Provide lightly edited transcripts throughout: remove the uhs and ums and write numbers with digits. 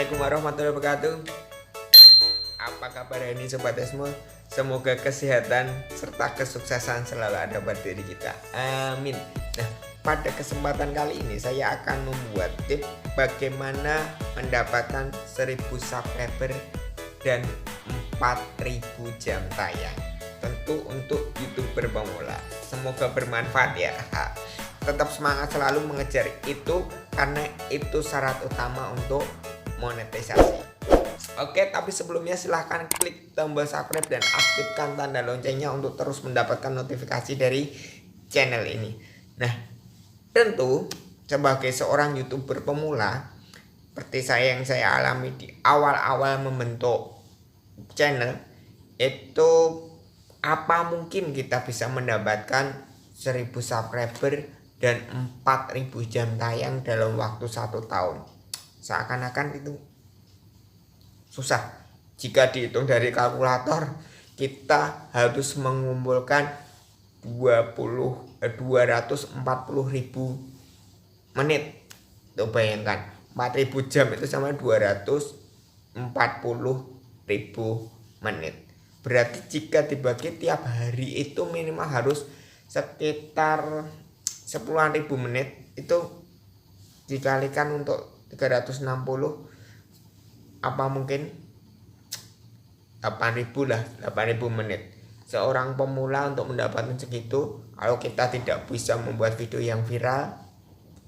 Assalamualaikum warahmatullahi wabarakatuh. Apa kabar hari ini Sobat Esmo? Semoga kesehatan serta kesuksesan selalu ada pada diri kita. Amin. Nah, pada kesempatan kali ini saya akan membuat tips bagaimana mendapatkan 1000 subscriber dan 4000 jam tayang. Tentu untuk YouTuber pemula. Semoga bermanfaat ya. Tetap semangat selalu mengejar itu karena itu syarat utama untuk monetisasi. Oke, tapi sebelumnya silahkan klik tombol subscribe dan aktifkan tanda loncengnya untuk terus mendapatkan notifikasi dari channel ini. Nah, tentu sebagai seorang YouTuber pemula seperti yang saya alami di awal-awal membentuk channel, itu apa mungkin kita bisa mendapatkan 1000 subscriber dan 4000 jam tayang dalam waktu 1 tahun. Seakan-akan itu susah. Jika dihitung dari kalkulator, kita harus mengumpulkan 240.000 menit. Tuh bayangkan, 4000 jam itu sama 240.000 menit. Berarti jika dibagi tiap hari itu minimal harus sekitar 10.000 menit, itu dikalikan untuk 360, apa mungkin 8.000 lah, 8.000 menit. Seorang pemula untuk mendapatkan segitu, kalau kita tidak bisa membuat video yang viral,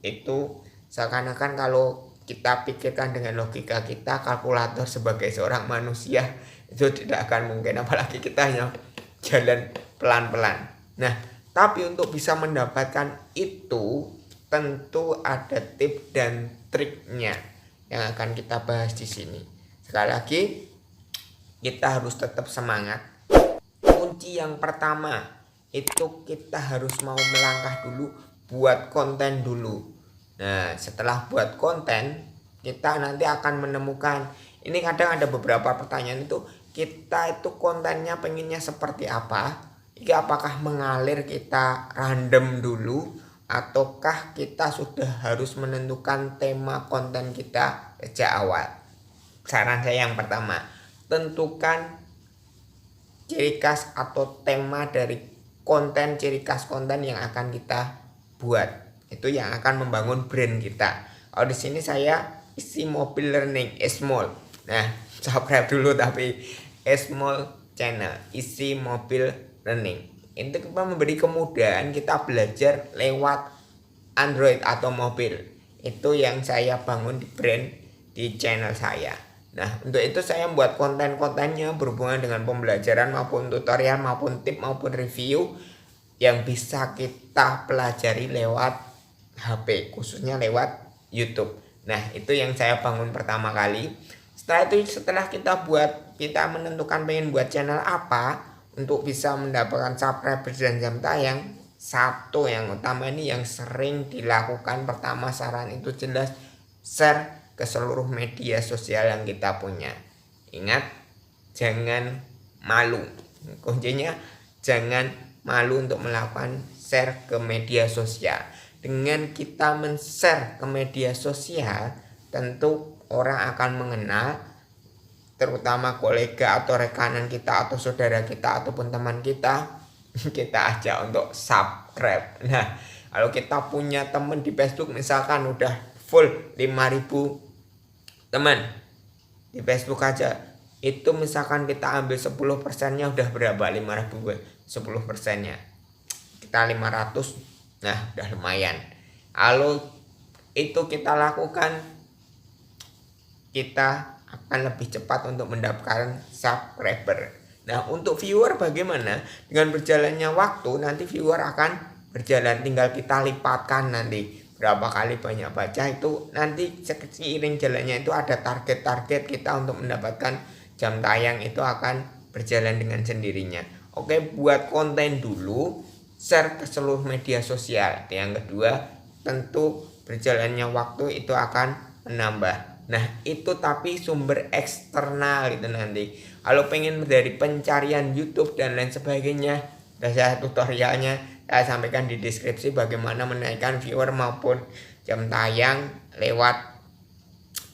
itu seakan-akan kalau kita pikirkan dengan logika kita, kalkulator sebagai seorang manusia itu tidak akan mungkin, apalagi kita hanya jalan pelan-pelan. Nah, tapi untuk bisa mendapatkan itu tentu ada tips dan triknya yang akan kita bahas di sini. Sekali lagi, kita harus tetap semangat. Kunci yang pertama itu kita harus mau melangkah dulu, buat konten dulu. Nah, setelah buat konten, kita nanti akan menemukan, ini kadang ada beberapa pertanyaan itu, kita itu kontennya pengennya seperti apa? Apakah mengalir, kita random dulu, ataukah kita sudah harus menentukan tema konten kita sejak awal? Saran saya yang pertama, tentukan ciri khas atau tema dari konten, ciri khas konten yang akan kita buat. Itu yang akan membangun brand kita. Oh, di sini saya isi mobil learning Esmol. Nah, subscribe dulu tapi Esmol channel, isi mobil learning. Itu kita memberi kemudahan kita belajar lewat Android atau mobil. Itu yang saya bangun di brand di channel saya. Nah, untuk itu saya membuat konten-kontennya berhubungan dengan pembelajaran maupun tutorial maupun tip maupun review yang bisa kita pelajari lewat HP, khususnya lewat YouTube. Nah, itu yang saya bangun pertama kali. Setelah kita menentukan pengen buat channel apa untuk bisa mendapatkan subscriber dan jam tayang. Satu yang utama ini yang sering dilakukan, pertama saran itu jelas share ke seluruh media sosial yang kita punya. Ingat, jangan malu. Kuncinya jangan malu untuk melakukan share ke media sosial. Dengan kita men-share ke media sosial, tentu orang akan mengenal, terutama kolega atau rekanan kita atau saudara kita ataupun teman kita, kita ajak untuk subscribe. Nah, kalau kita punya teman di Facebook misalkan udah full 5.000 teman di Facebook aja, itu misalkan kita ambil 10%-nya udah berapa? 5.000, 10%-nya kita 500. Nah, udah lumayan. Kalau itu kita lakukan, kita akan lebih cepat untuk mendapatkan subscriber. Nah, untuk viewer bagaimana? Dengan berjalannya waktu nanti viewer akan berjalan, tinggal kita lipatkan nanti berapa kali banyak baca, itu nanti seiring jalannya itu ada target-target kita untuk mendapatkan jam tayang, itu akan berjalan dengan sendirinya. Oke, buat konten dulu, share ke seluruh media sosial. Yang kedua, tentu berjalannya waktu itu akan menambah. Nah, itu tapi sumber eksternal itu nanti. Kalau pengen dari pencarian YouTube dan lain sebagainya, saya tutorialnya saya sampaikan di deskripsi bagaimana menaikkan viewer maupun jam tayang lewat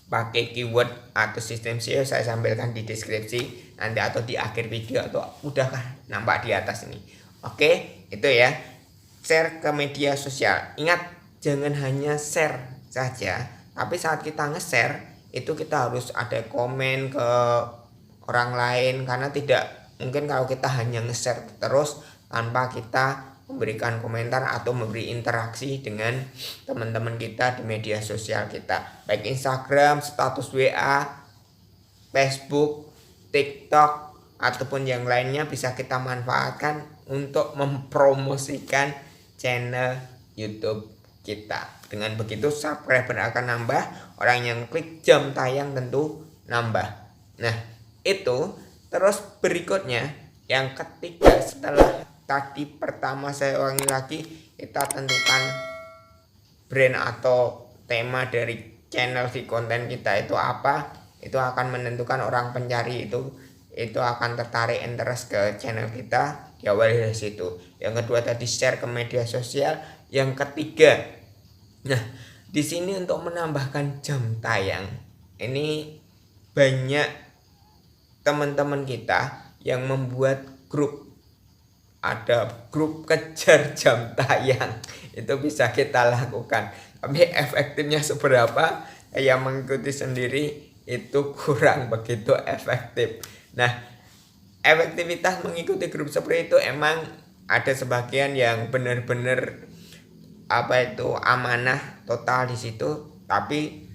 pakai keyword atau sistem SEO saya sampaikan di deskripsi nanti atau di akhir video atau udah nampak di atas ini. Oke, itu ya. Share ke media sosial. Ingat, jangan hanya share saja, tapi saat kita nge-share itu kita harus ada komen ke orang lain, karena tidak mungkin kalau kita hanya nge-share terus tanpa kita memberikan komentar atau memberi interaksi dengan teman-teman kita di media sosial kita, baik Instagram, status WA, Facebook, TikTok ataupun yang lainnya bisa kita manfaatkan untuk mempromosikan channel YouTube kita. Dengan begitu subscriber akan nambah, orang yang klik jam tayang tentu nambah. Nah, itu terus berikutnya yang ketiga, setelah tadi pertama saya ulangi lagi, kita tentukan brand atau tema dari channel di konten kita itu apa. Itu akan menentukan orang pencari itu akan tertarik interest ke channel kita, diawali dari situ. Yang kedua tadi share ke media sosial. Yang ketiga, nah di sini untuk menambahkan jam tayang, ini banyak teman-teman kita yang membuat grup. Ada grup kejar jam tayang, itu bisa kita lakukan, tapi efektifnya seberapa yang mengikuti sendiri itu kurang begitu efektif. Nah, efektivitas mengikuti grup seperti itu emang ada sebagian yang benar-benar amanah total di situ, tapi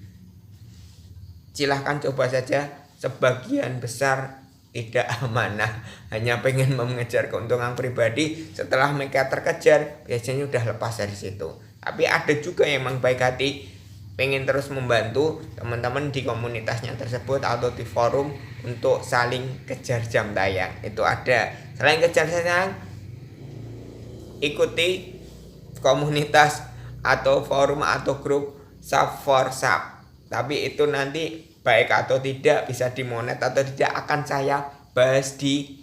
silahkan coba saja. Sebagian besar tidak amanah, hanya pengen mengejar keuntungan pribadi. Setelah mereka terkejar biasanya udah lepas dari situ. Tapi ada juga yang memang baik hati, pengen terus membantu teman-teman di komunitasnya tersebut atau di forum untuk saling kejar jam tayang. Itu ada. Selain kejar tayang, ikuti komunitas atau forum atau grup sub for sub. Tapi itu nanti baik atau tidak, bisa dimonet atau tidak, akan saya bahas di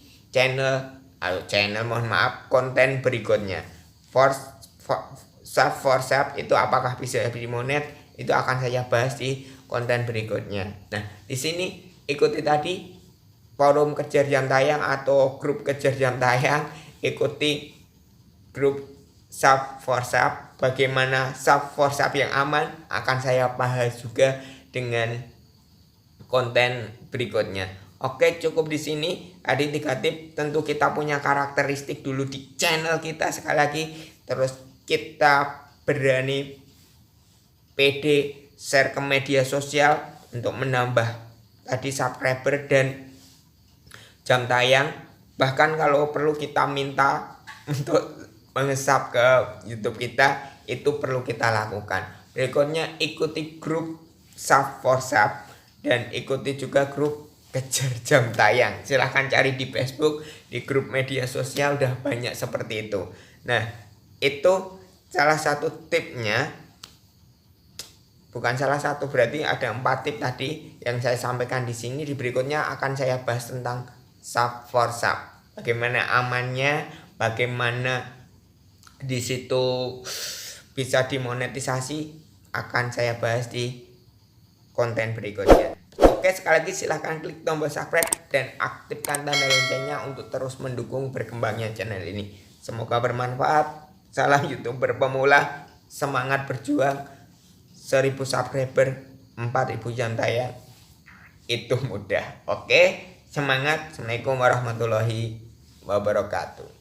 konten berikutnya. Sub for sub itu apakah bisa dimonet, itu akan saya bahas di konten berikutnya. Nah, di sini ikuti tadi forum kejar jam tayang atau grup kejar jam tayang, ikuti grup sub for sub. Bagaimana sub for sub yang aman akan saya bahas juga dengan konten berikutnya. Oke, cukup di sini. Ada 3 tips. Tentu kita punya karakteristik dulu di channel kita sekali lagi. Terus kita berani pede share ke media sosial untuk menambah tadi subscriber dan jam tayang. Bahkan kalau perlu kita minta untuk mengesap ke YouTube kita, itu perlu kita lakukan. Berikutnya ikuti grup sub for sub dan ikuti juga grup kejar jam tayang. Silahkan cari di Facebook, di grup media sosial udah banyak seperti itu. Nah, itu salah satu tipnya. Bukan salah satu, berarti ada 4 tips tadi yang saya sampaikan di sini. Di berikutnya akan saya bahas tentang sub for sub. Bagaimana amannya, bagaimana di situ bisa dimonetisasi, akan saya bahas di konten berikutnya. Oke, sekali lagi silahkan klik tombol subscribe dan aktifkan tanda loncengnya untuk terus mendukung berkembangnya channel ini. Semoga bermanfaat. Salam YouTuber pemula, semangat berjuang. 1000 subscriber, 4000 jam tayang, itu mudah. Oke, semangat. Assalamualaikum warahmatullahi wabarakatuh.